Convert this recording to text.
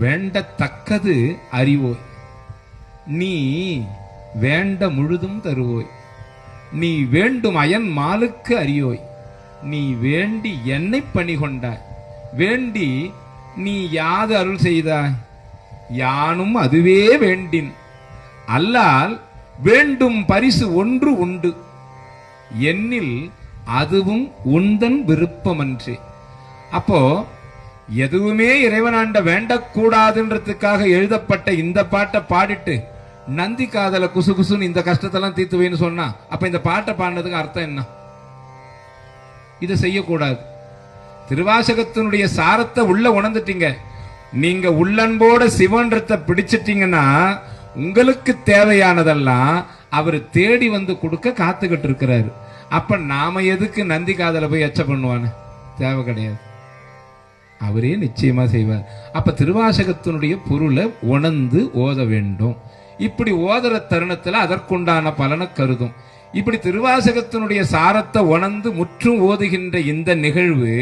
வேண்டத்தக்கது அறிவோய், நீ வேண்ட முழுதும் தருவோய், நீ வேண்டும் அயன் மாலுக்கு அறியோய், நீ வேண்டி என்னை பணி கொண்டாய், வேண்டி நீ யாது அருள் செய்தாய், யானும் அதுவே வேண்டின், அல்லால் வேண்டும் பரிசு ஒன்று உண்டு, என்னில் அதுவும் உந்தன் விருப்பமன்றே. அப்போ எதுவுமே இறைவனாண்ட வேண்டக்கூடாதுன்றதுக்காக எழுதப்பட்ட இந்த பாட்டை பாடிட்டு நந்தி காதல குசு குசுன்னு இந்த கஷ்டத்தெல்லாம் தீர்த்துவேன்னு சொன்னா அப்ப இந்த பாட்டை பாடினதுக்கு அர்த்தம் என்ன? இதை செய்யக்கூடாது. திருவாசகத்தினுடைய சாரத்தை உள்ள உணர்ந்துட்டீங்க. நீங்க உள்ளன்போட சிவன்றத்தை பிடிச்சிட்டீங்கன்னா உங்களுக்கு தேவையானதெல்லாம் அவர் தேடி வந்து கொடுக்க காத்துக்கிட்டு இருக்கிறாரு. அப்ப நாம எதுக்கு நந்தி காதல போய் எச்ச பண்ணுவானு? தேவை கிடையாது. அவரே நிச்சயமா செய்வார். அப்ப திருவாசகத்தினுடைய பொருளை உணர்ந்து ஓத வேண்டும். இப்படி ஓதுற தருணத்துல அதற்குண்டான பலனை கருதும். இப்படி திருவாசகத்தினுடைய சாரத்தை உணர்ந்து முற்றும் ஓதுகின்ற இந்த நிகழ்வு